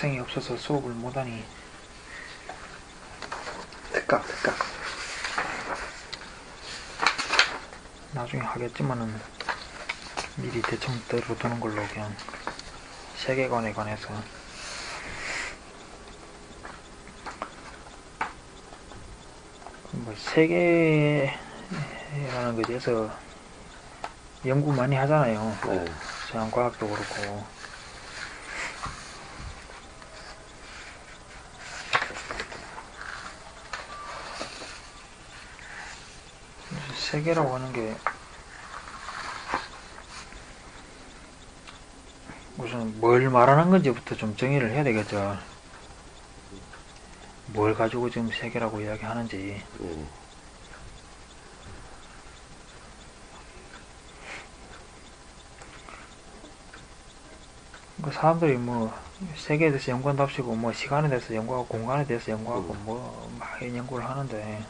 학생이 없어서 수업을 못하니. 특각. 나중에 하겠지만은 미리 대충 들어두는 걸로 그냥 세계관에 관해서. 뭐 세계라는 것에 대해서 연구 많이 하잖아요. 네. 자연과학도 그렇고. 세계라고 하는 게 우선 뭘 말하는 건지부터 좀 정의를 해야 되겠죠. 뭘 가지고 지금 세계라고 이야기하는지. 그 사람들이 뭐 세계에 대해서 연구한답시고 뭐 시간에 대해서 연구하고 공간에 대해서 연구하고 뭐 막 연구를 하는데,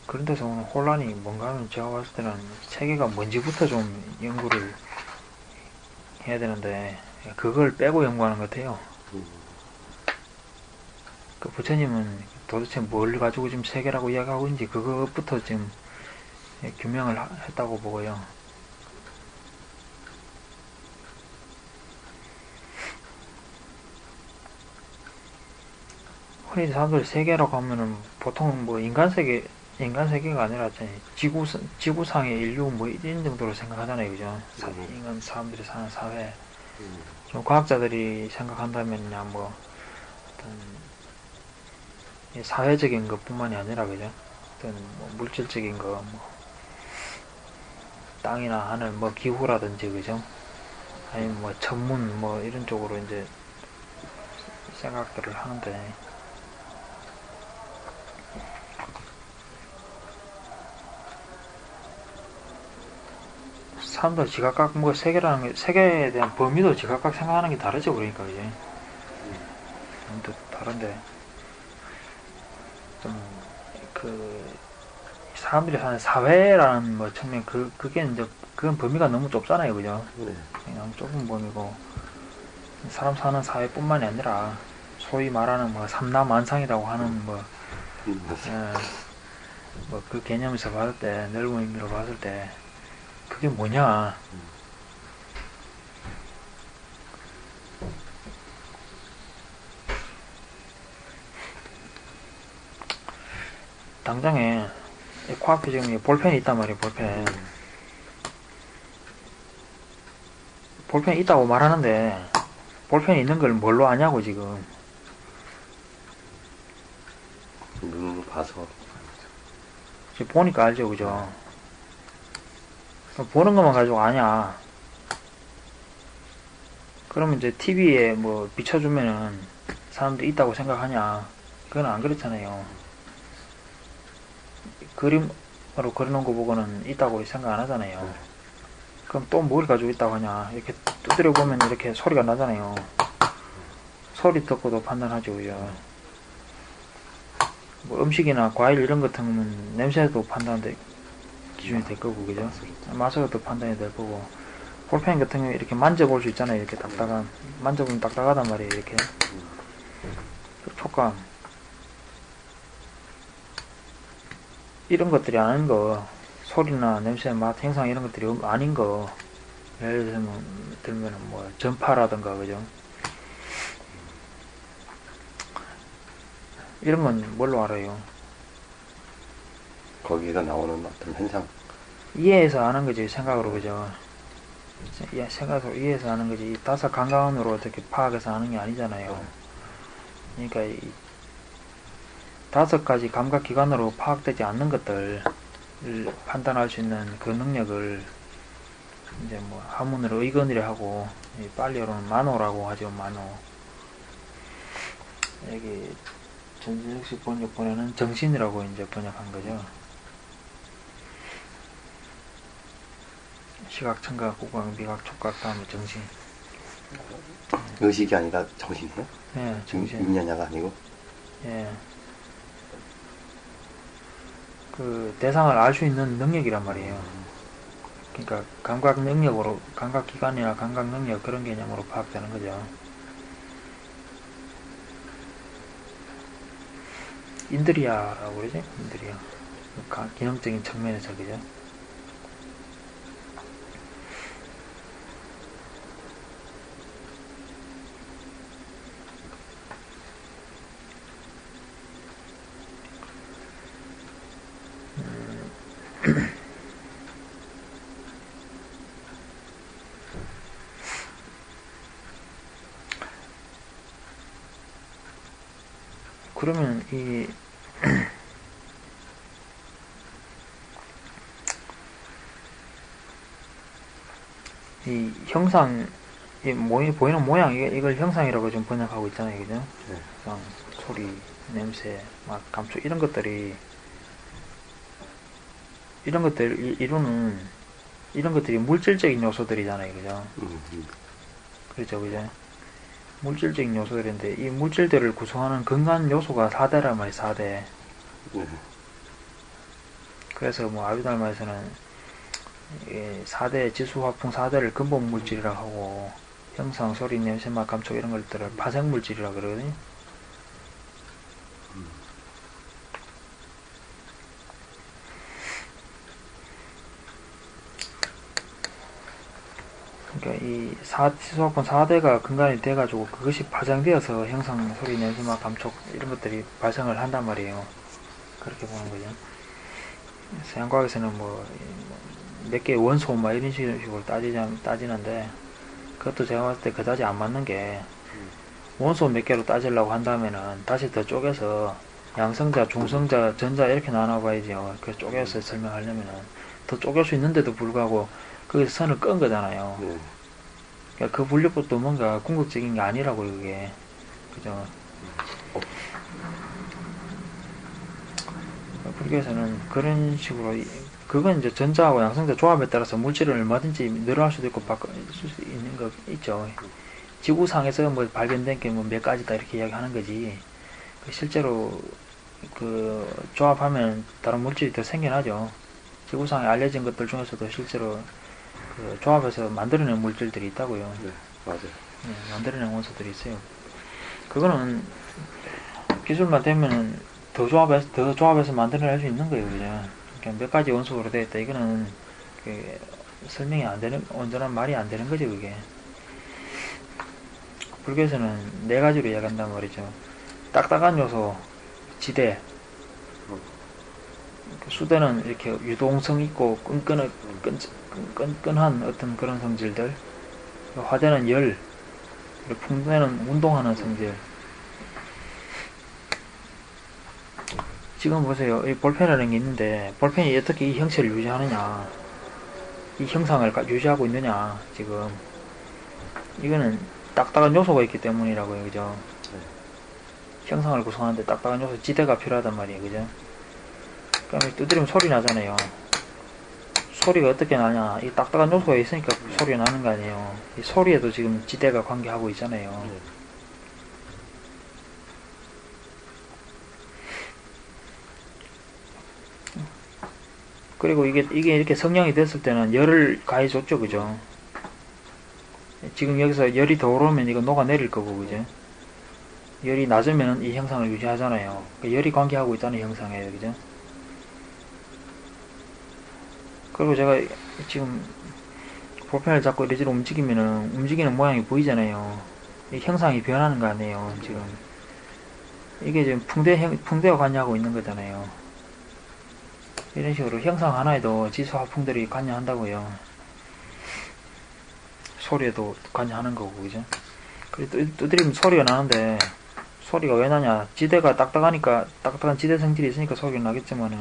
그런 데서 오는 혼란이 뭔가 하면 제가 봤을 때는 세계가 뭔지부터 좀 연구를 해야 되는데 그걸 빼고 연구하는 것 같아요. 그 부처님은 도대체 뭘 가지고 지금 세계라고 이야기하고 있는지 그것부터 지금 규명을 했다고 보고요. 흔히 사람들이 세계라고 하면은 보통 뭐 인간 세계가 아니라 지구상의 인류 뭐 이런 정도로 생각하잖아요, 그죠? 인간 사람들이 사는 사회. 좀 과학자들이 생각한다면야 뭐 어떤 사회적인 것뿐만이 아니라, 그죠? 어떤 뭐 물질적인 거, 뭐 땅이나 하늘, 뭐 기후라든지, 그죠? 아니면 뭐 천문 뭐 이런 쪽으로 이제 생각들을 하는데, 사람들 지각각 뭐 세계에 대한 범위도 지각각 생각하는 게 다르죠. 그러니까 이제 또 다른데, 좀 그 사람들이 사는 사회라는 뭐 측면, 그게 이제 그건 범위가 너무 좁잖아요, 그죠? 그냥 좁은 범위고, 사람 사는 사회뿐만이 아니라 소위 말하는 뭐 삼남만상이라고 하는 뭐 그 개념에서 봤을 때, 넓은 의미로 봤을 때 그게 뭐냐? 당장에 코앞에 지금 볼펜이 있단 말이에요. 볼펜이 있다고 말하는데 볼펜이 있는 걸 뭘로 아냐고 지금. 눈으로 봐서. 지금 보니까 알죠, 그죠? 보는 것만 가지고 아냐. 그러면 이제 TV에 뭐 비춰주면은 사람들이 있다고 생각하냐? 그건 안 그렇잖아요. 그림으로 그려놓은 거 보고는 있다고 생각 안 하잖아요. 그럼 또 뭘 가지고 있다고 하냐? 이렇게 두드려 보면 이렇게 소리가 나잖아요. 소리 듣고도 판단하죠, 그죠? 뭐 음식이나 과일 이런 것 같은 거는 냄새도 판단돼 기준이 될 거고, 그죠? 맛으로도 판단이 될 거고. 볼펜 같은 경우에 이렇게 만져볼 수 있잖아요. 이렇게 만져보면 딱딱하단 말이에요. 이렇게 촉감, 이런 것들이 아닌 거, 소리나 냄새, 맛, 행상 이런 것들이 아닌 거, 예를 들면 뭐 전파라든가, 그죠? 이런 건 뭘로 알아요? 거기에서 나오는 어떤 현상. 이해해서 아는 거지, 생각으로, 그죠? 생각으로 이해해서 아는 거지. 이 다섯 감각으로 어떻게 파악해서 아는 게 아니잖아요. 그러니까 이 다섯 가지 감각 기관으로 파악되지 않는 것들을 판단할 수 있는 그 능력을 이제 뭐 한문으로 의건이라 하고, 빨리어로는 만호라고 하죠. 만호. 여기 전진식식 번역본에는 정신이라고 이제 번역한 거죠. 시각, 청각, 후각, 미각, 촉각, 다음에 정신. 의식이 아니라 정신이에요? 예, 정신. 인연야가 아니고? 예. 그 대상을 알 수 있는 능력이란 말이에요. 그러니까 감각 능력으로, 감각 기관이나 감각 능력 그런 개념으로 파악되는 거죠. 인드리아라고 그러죠? 인드리아. 기능적인 측면에서, 그죠? 그러면 이 형상, 보이는 모양, 이걸 형상이라고 좀 번역하고 있잖아요, 그죠? 네. 형상, 소리, 냄새, 맛, 감촉, 이런 것들이, 이런 것들, 이루는, 이런 것들이 물질적인 요소들이잖아요, 그죠? 그렇죠, 그죠? 물질적인 요소들인데, 이 물질들을 구성하는 근간 요소가 4대란 말이에요, 4대. 네. 그래서 뭐, 아비달마에서는 4대, 지수, 화풍 4대를 근본 물질이라고 하고, 형상, 소리, 냄새, 맛, 감촉 이런 것들을 파생 물질이라고 그러거든요. 그러니까 이 지수화풍 4대가 근간이 돼가지고 그것이 파생되어서 형상, 소리, 냄새, 맛, 감촉 이런 것들이 발생을 한단 말이에요. 그렇게 보는 거죠. 서양과학에서는 뭐 몇 개의 원소 막 이런 식으로 따지는데, 그것도 제가 봤을 때 그다지 안 맞는 게, 원소 몇 개로 따지려고 한다면은 다시 더 쪼개서 양성자, 중성자, 전자 이렇게 나눠봐야죠. 그래서 쪼개서 설명하려면은 더 쪼갤 수 있는데도 불구하고 거기서 선을 끈 거잖아요. 네. 그러니까 그 분류법도 뭔가 궁극적인 게 아니라고요, 그게. 그죠? 불교에서는 그런 식으로, 그건 이제 전자하고 양성자 조합에 따라서 물질을 얼마든지 늘어날 수도 있고 바꿀 수 있는 거 있죠. 지구상에서 뭐 발견된 게 뭐 몇 가지다 이렇게 이야기하는 거지. 실제로 그 조합하면 다른 물질이 더 생겨나죠. 지구상에 알려진 것들 중에서도 실제로 그 조합해서 만들어낸 물질들이 있다고요. 네, 맞아요. 네, 만들어낸 원소들이 있어요. 그거는 기술만 되면은 더 조합해서 만들어낼 수 있는 거예요, 그죠? 그러니까 몇 가지 원소로 되어 있다. 이거는 그 설명이 안 되는, 온전한 말이 안 되는 거죠, 그게. 불교에서는 네 가지로 이야기한단 말이죠. 딱딱한 요소, 지대. 수대는 이렇게 유동성 있고 끈끈한 어떤 그런 성질들. 화대는 열, 그리고 풍대는 운동하는 성질. 지금 보세요. 이 볼펜이라는 게 있는데, 볼펜이 어떻게 이 형체를 유지하느냐, 이 형상을 유지하고 있느냐, 지금. 이거는 딱딱한 요소가 있기 때문이라고요, 그죠? 네. 형상을 구성하는데 딱딱한 요소, 지대가 필요하단 말이에요, 그죠? 그러면 두드리면 소리 나잖아요. 소리가 어떻게 나냐, 이 딱딱한 요소가 있으니까 소리가 나는 거 아니에요. 이 소리에도 지금 지대가 관계하고 있잖아요. 네. 그리고 이게 이렇게 성형이 됐을 때는 열을 가해줬죠, 그죠? 지금 여기서 열이 더 오르면 이거 녹아내릴 거고, 그죠? 열이 낮으면 이 형상을 유지하잖아요. 그러니까 열이 관계하고 있다는 형상이에요, 그죠? 그리고 제가 지금 볼펜을 잡고 이리저리 움직이면은 움직이는 모양이 보이잖아요. 이 형상이 변하는 거 아니에요, 지금. 이게 지금 풍대와 관여하고 있는 거잖아요. 이런 식으로 형상 하나에도 지수 화풍들이 관여한다고요. 소리에도 관여하는 거고, 그죠? 그리고 두드리면 소리가 나는데, 소리가 왜 나냐? 지대가 딱딱하니까, 딱딱한 지대 성질이 있으니까 소리가 나겠지만은,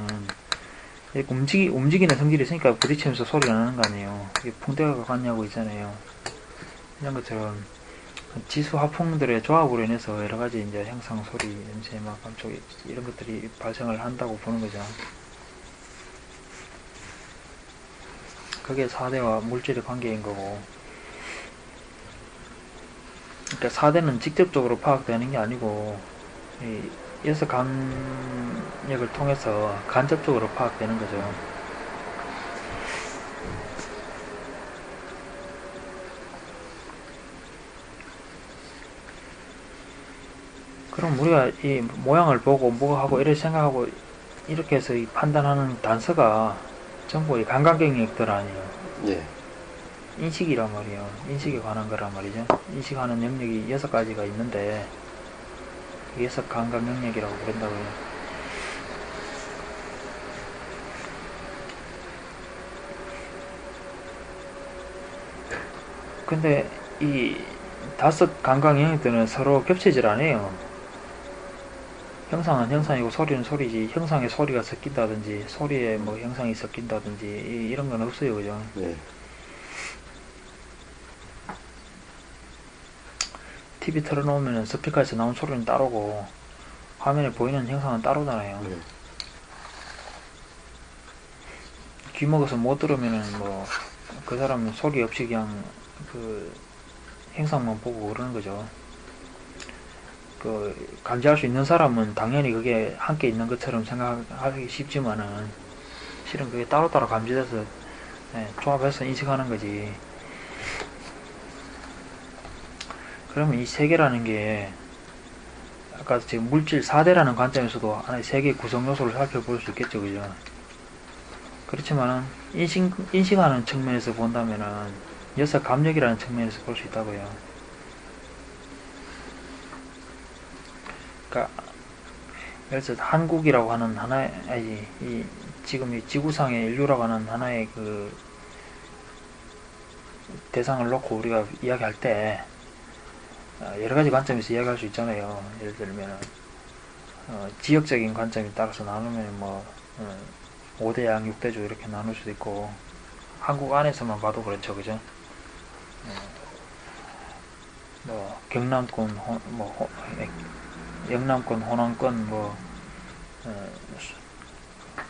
이렇게 움직이는 성질이 있으니까 부딪히면서 소리가 나는 거 아니에요. 이게 풍대가 관여하고 있잖아요. 이런 것처럼, 지수 화풍들의 조합으로 인해서 여러 가지 이제 형상, 소리, 냄새, 막 감촉, 이런 것들이 발생을 한다고 보는 거죠. 그게 4대와 물질의 관계인 거고, 그러니까 4대는 직접적으로 파악되는 게 아니고, 이 여섯 감역을 통해서 간접적으로 파악되는 거죠. 그럼 우리가 이 모양을 보고 뭐 하고 이렇게 생각하고 이렇게 해서 이 판단하는 단서가 전부 이 감각 영역들 아니에요. 예. 인식이란 말이에요. 인식에 관한 거란 말이죠. 인식하는 영역이 6가지가 있는데 여섯 감각 영역이라고 부른다고요. 근데 이 5감각 영역들은 서로 겹치질 않아요. 형상은 형상이고 소리는 소리지, 형상에 소리가 섞인다든지 소리에 뭐 형상이 섞인다든지 이런 건 없어요. 그죠? 예. TV 틀어놓으면 스피커에서 나온 소리는 따로고 화면에 보이는 형상은 따로잖아요. 예. 귀 먹어서 못 들으면은 뭐 그 사람은 소리 없이 그냥 그 형상만 보고 그러는 거죠. 그 감지할 수 있는 사람은 당연히 그게 함께 있는 것처럼 생각하기 쉽지만은 실은 그게 따로따로 감지돼서 조합해서 인식하는 거지. 그러면 이 세계라는 게 아까 지금 물질 4대라는 관점에서도 하나의 세계의 구성 요소를 살펴볼 수 있겠죠. 그죠? 그렇지만은 인식하는 측면에서 본다면은 6감력이라는 측면에서 볼 수 있다고요. 그러니까 예를 들어서 한국이라고 하는 하나의 지금 이 지구상의 인류라고 하는 하나의 그 대상을 놓고 우리가 이야기할 때 여러 가지 관점에서 이야기할 수 있잖아요. 예를 들면 지역적인 관점에 따라서 나누면 뭐 5대양, 6대조 이렇게 나눌 수도 있고 한국 안에서만 봐도 그렇죠. 그죠? 뭐 경남권, 영남권, 호남권,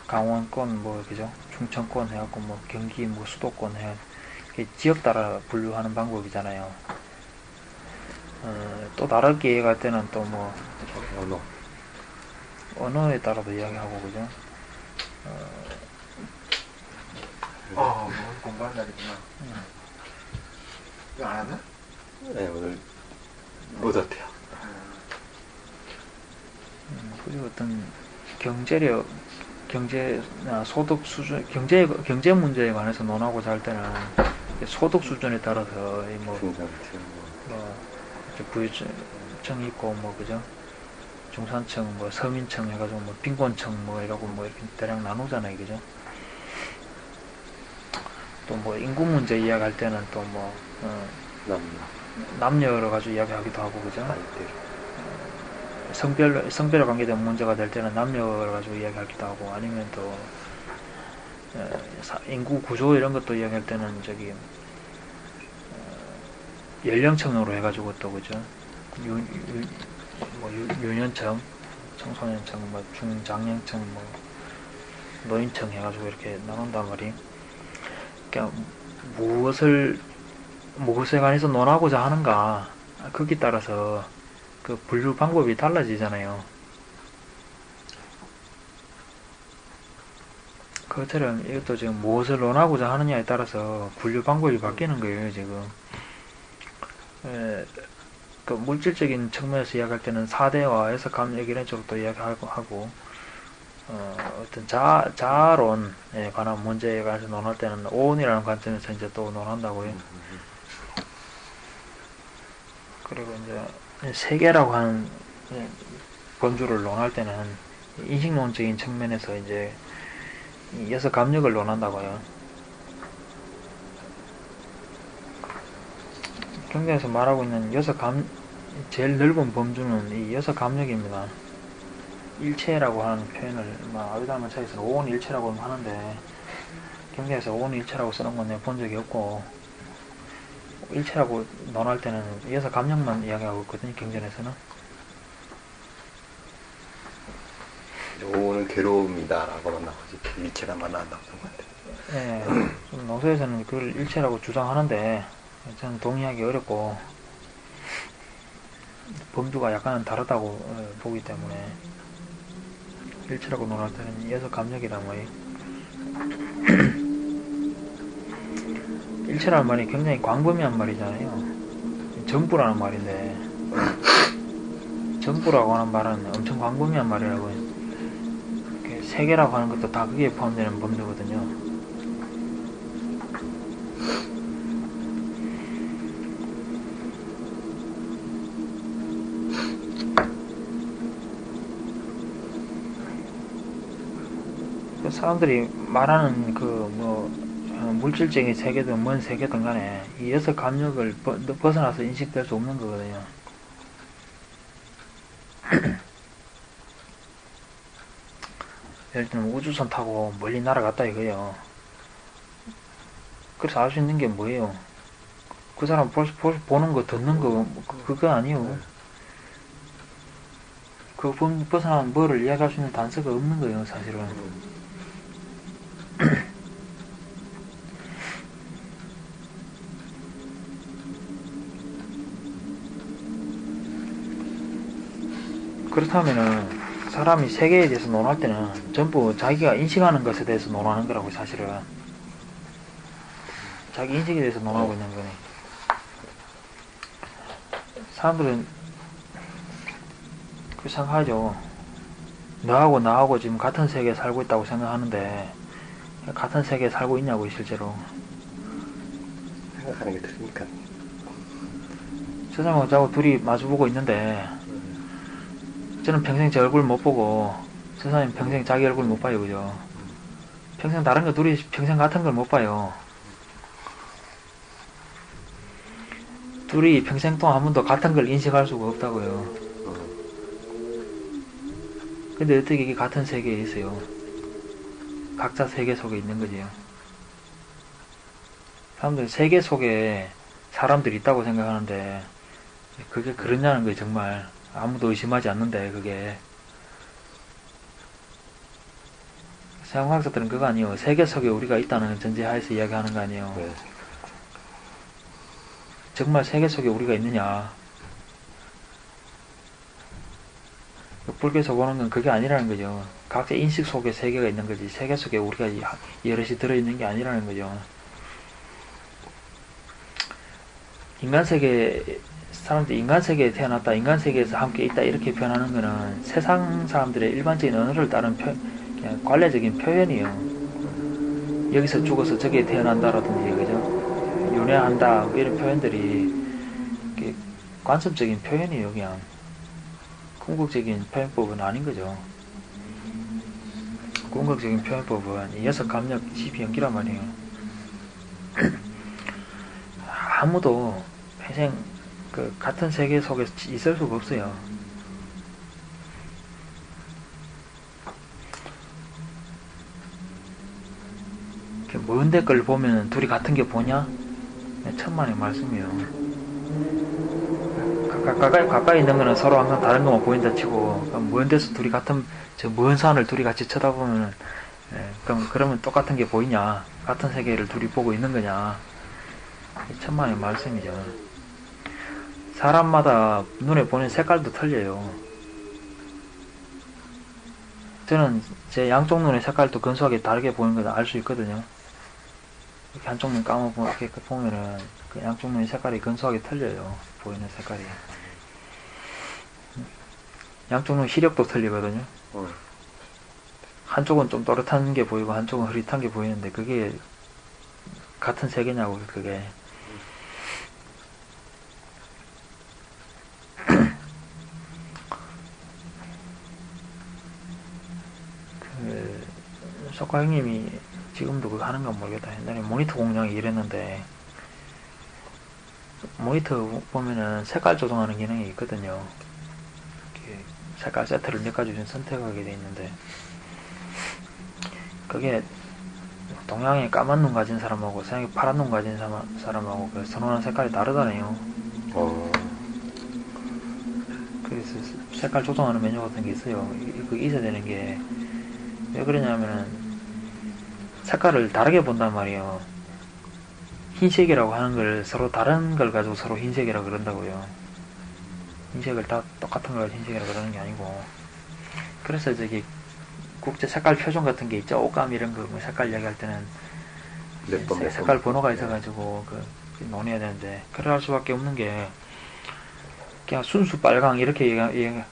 강원권, 그죠? 충청권 해갖고 경기, 수도권 해 지역 따라 분류하는 방법이잖아요. 또 다르게 얘기할 때는 또 언어에 따라도 이야기하고 그죠? 오늘 공부하는 날이구나. 이거 안 하나? 네, 오늘 못 왔대요. 그리고 어떤 경제력, 소득 수준, 경제 문제에 관해서 논하고자 할 때는 소득 수준에 따라서 부유층이 있고 그죠? 중산층, 서민층 해가지고 빈곤층 이러고 이렇게 대략 나누잖아요. 그죠? 또 인구 문제 이야기할 때는 또 남녀를 가지고 이야기하기도 하고 그죠? 성별에 관계된 문제가 될 때는 남녀를 가지고 이야기하기도 하고 아니면 또 인구 구조 이런 것도 이야기할 때는 연령층으로 해가지고 또 그죠? 유년층, 청소년층, 중장년층, 노인층 해가지고 이렇게 나눈단 말이에요. 그러니까 무엇에 관해서 논하고자 하는가 거기에 따라서 그 분류 방법이 달라지잖아요. 그것처럼 이것도 지금 무엇을 논하고자 하느냐에 따라서 분류 방법이 바뀌는 거예요. 지금 그 물질적인 측면에서 이야기할 때는 4대화에서 감력 이런 쪽으로 이야기하고 어떤 자아론에 관한 문제에 관해서 논할 때는 오온이라는 관점에서 이제 또 논한다고요. 그리고 이제 세계라고 하는 범주를 논할 때는 인식론적인 측면에서 이제 6감력을 논한다고요. 경전에서 말하고 있는 제일 넓은 범주는 이 6감력입니다. 일체라고 하는 표현을 아비달마 차에서는 오온일체라고 하는데 경전에서 오온일체라고 쓰는 건 내가 본 적이 없고 일체라고 논할 때는 6감력만 이야기하고 있거든요. 경전에서는 오는 괴로움이다라고만 나오지 일체라만 안 나오는 것 같아요. 네, 농서에서는 그걸 일체라고 주장하는데 저는 동의하기 어렵고 범주가 약간은 다르다고 보기 때문에 일체라고 논할 때는 6감력이란 말이 일체라는 말이 굉장히 광범위한 말이잖아요. 전부라는 말인데 전부라고 하는 말은 엄청 광범위한 말이라고. 세계라고 하는 것도 다 그게 포함되는 범주거든요. 사람들이 말하는 물질적인 세계든 뭔 세계든 간에 이 여섯 감력을 벗어나서 인식될 수 없는 거거든요. 예를 들면 우주선 타고 멀리 날아갔다 이거예요. 그래서 알 수 있는 게 뭐예요? 그 사람 보는 거, 듣는 거, 그거 아니에요. 그거 벗어난 뭐를 이야기할 수 있는 단서가 없는 거예요, 사실은. 그렇다면은 사람이 세계에 대해서 논할 때는 전부 자기가 인식하는 것에 대해서 논하는 거라고, 사실은. 자기 인식에 대해서 논하고 있는 거네. 사람들은 그 생각하죠. 너하고 나하고 지금 같은 세계에 살고 있다고 생각하는데 같은 세계에 살고 있냐고, 실제로. 생각하는 게 틀리니까. 저 사람하고 저하고 둘이 마주보고 있는데 저는 평생 제 얼굴 못 보고 저 사람이 평생 자기 얼굴 못 봐요, 그죠? 평생 다른 거 둘이 평생 같은 걸 못 봐요. 둘이 평생 동안 한 번도 같은 걸 인식할 수가 없다고요. 근데 어떻게 이게 같은 세계에 있어요? 각자 세계 속에 있는 거지요. 사람들은 세계 속에 사람들이 있다고 생각하는데 그게 그러냐는 거예요. 정말 아무도 의심하지 않는데, 그게. 서양학자들은 그거 아니에요. 세계 속에 우리가 있다는 전제하에서 이야기하는 거 아니에요. 네. 정말 세계 속에 우리가 있느냐. 불교에서 보는 건 그게 아니라는 거죠. 각자 인식 속에 세계가 있는 거지, 세계 속에 우리가 여럿이 들어있는 게 아니라는 거죠. 인간 세계, 사람들이 인간 세계에 태어났다, 인간 세계에서 함께 있다, 이렇게 표현하는 거는 세상 사람들의 일반적인 언어를 따른 그냥 관례적인 표현이에요. 여기서 죽어서 저기에 태어난다라든지, 그죠? 윤회한다, 이런 표현들이 관습적인 표현이에요, 그냥. 궁극적인 표현법은 아닌 거죠. 궁극적인 표현법은 이 여섯 감력 12연기란 말이에요. 아무도 평생 같은 세계 속에 있을 수가 없어요. 먼데 걸 보면 둘이 같은 게 보냐? 천만의 말씀이에요. 가까이 있는 거는 서로 항상 다른 것만 보인다 치고, 먼 데서 둘이 같은, 먼 산을 둘이 같이 쳐다보면, 그러면 똑같은 게 보이냐? 같은 세계를 둘이 보고 있는 거냐? 천만의 말씀이죠. 사람마다 눈에 보는 색깔도 틀려요. 저는 제 양쪽 눈의 색깔도 근소하게 다르게 보이는 걸 알 수 있거든요. 이렇게 한쪽 눈 감아보면, 이렇게 보면은, 그 양쪽 눈의 색깔이 근소하게 틀려요. 보이는 색깔이. 양쪽 눈 시력도 틀리거든요. 한쪽은 좀 또렷한 게 보이고 한쪽은 흐릿한 게 보이는데 그게 같은 세계냐고, 그게. 석화 형님이 지금도 그거 하는 건 모르겠다. 옛날에 모니터 공장에 일했는데 모니터 보면은 색깔 조정하는 기능이 있거든요. 색깔 세트를 몇 가지 좀 선택하게 돼 있는데 그게 동양의 까만 눈 가진 사람하고 서양의 파란 눈 가진 사람하고 그 선호하는 색깔이 다르다네요. 그래서 색깔 조정하는 메뉴 같은 게 있어요. 그게 있어야 되는 게 왜 그러냐면은 색깔을 다르게 본단 말이에요. 흰색이라고 하는 걸 서로 다른 걸 가지고 서로 흰색이라고 그런다고요. 흰색을 다 똑같은 걸 흰색이라고 그러는 게 아니고. 그래서 저기 국제 색깔 표준 같은 게 있죠. 옷감 이런 거 뭐 색깔 이야기할 때는 색깔 번호가 있어가지고 논해야 되는데 그럴 수밖에 없는 게 그냥 순수 빨강 이렇게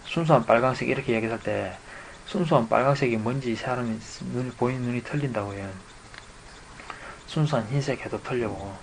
순수한 빨강색 이렇게 얘기할 때 순수한 빨강색이 뭔지 사람이 눈이 보이는 눈이 틀린다고요. 순수한 흰색 해도 틀리고